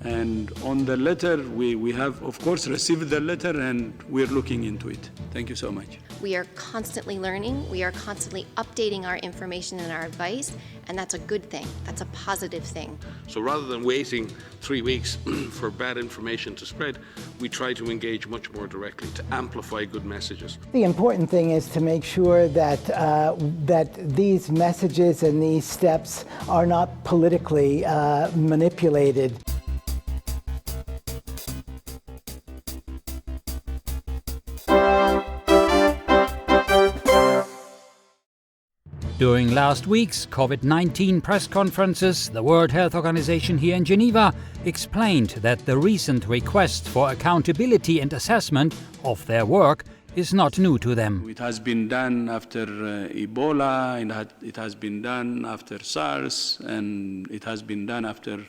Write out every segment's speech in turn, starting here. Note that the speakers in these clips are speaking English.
And on the letter, we have, of course, received the letter and we're looking into it. Thank you so much. We are constantly learning. We are constantly updating our information and our advice, and that's a good thing. That's a positive thing. So rather than waiting 3 weeks for bad information to spread, we try to engage much more directly to amplify good messages. The important thing is to make sure that that these messages and these steps are not politically manipulated. During last week's COVID-19 press conferences, the World Health Organization here in Geneva explained that the recent request for accountability and assessment of their work is not new to them. It has been done after Ebola, and it has been done after SARS, and it has been done after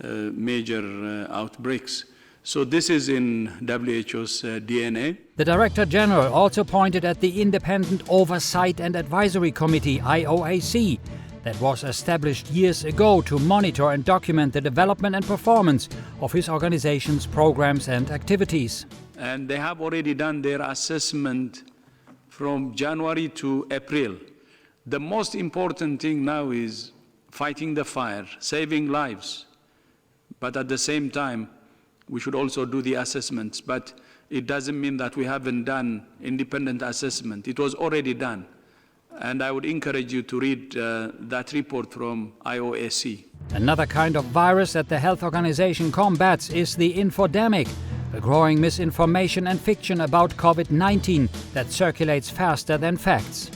major outbreaks. So this is in WHO's DNA. The Director General also pointed at the Independent Oversight and Advisory Committee, IOAC, that was established years ago to monitor and document the development and performance of his organization's programs and activities. And they have already done their assessment from January to April. The most important thing now is fighting the fire, saving lives, but at the same time, we should also do the assessments, but it doesn't mean that we haven't done independent assessment. It was already done. And I would encourage you to read that report from IOAC. Another kind of virus that the health organization combats is the infodemic, a growing misinformation and fiction about COVID-19 that circulates faster than facts.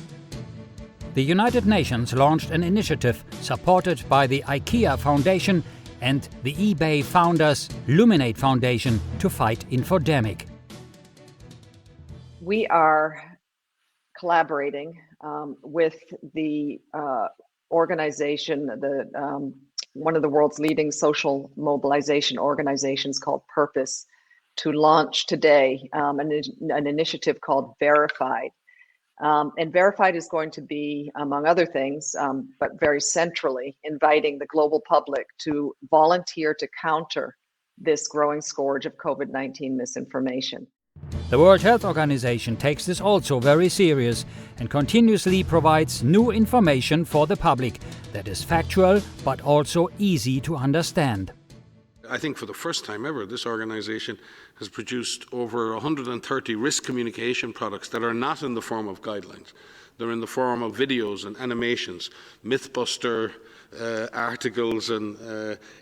The United Nations launched an initiative supported by the IKEA Foundation and the eBay founders Luminate Foundation to fight infodemic. We are collaborating with the organization, one of the world's leading social mobilization organizations called Purpose, to launch today an initiative called Verified. And Verified is going to be, among other things, but very centrally, inviting the global public to volunteer to counter this growing scourge of COVID-19 misinformation. The World Health Organization takes this also very serious and continuously provides new information for the public that is factual but also easy to understand. I think for the first time ever, this organization has produced over 130 risk communication products that are not in the form of guidelines. They're in the form of videos and animations, mythbuster articles and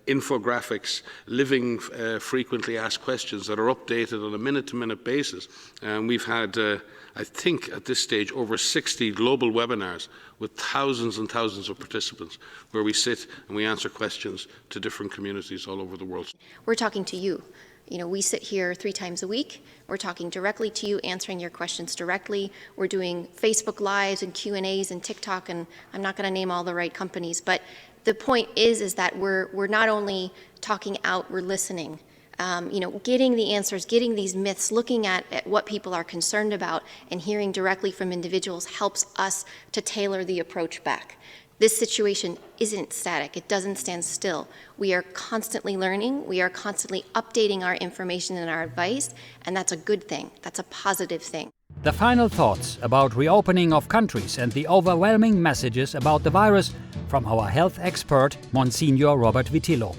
infographics, living frequently asked questions that are updated on a minute-to-minute basis. And we've had, I think at this stage, over 60 global webinars with thousands and thousands of participants where we sit and we answer questions to different communities all over the world. We're talking to you. You know, we sit here 3 times a week. We're talking directly to you, answering your questions directly. We're doing Facebook Lives and Q&As and TikTok, and I'm not going to name all the right companies, but the point is that we're not only talking out, we're listening. Getting the answers, getting these myths, looking at what people are concerned about, and hearing directly from individuals helps us to tailor the approach back. This situation isn't static. It doesn't stand still. We are constantly learning. We are constantly updating our information and our advice, and that's a good thing. That's a positive thing. The final thoughts about reopening of countries and the overwhelming messages about the virus from our health expert, Msgr Robert Vitillo.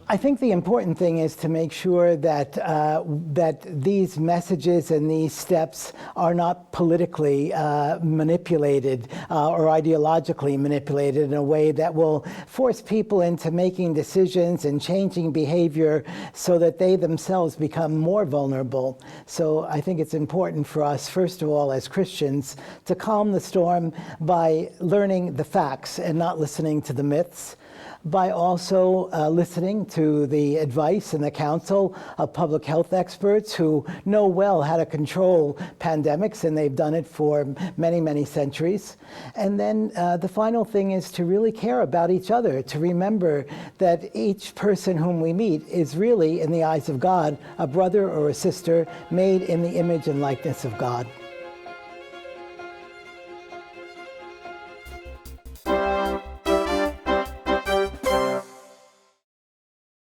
I think the important thing is to make sure that that these messages and these steps are not politically manipulated or ideologically manipulated in a way that will force people into making decisions and changing behavior so that they themselves become more vulnerable. So I think it's important for us, first of all, as Christians, to calm the storm by learning the facts and not listening to the myths, by also listening to the advice and the counsel of public health experts who know well how to control pandemics, and they've done it for many, many centuries. And then the final thing is to really care about each other, to remember that each person whom we meet is really, in the eyes of God, a brother or a sister made in the image and likeness of God.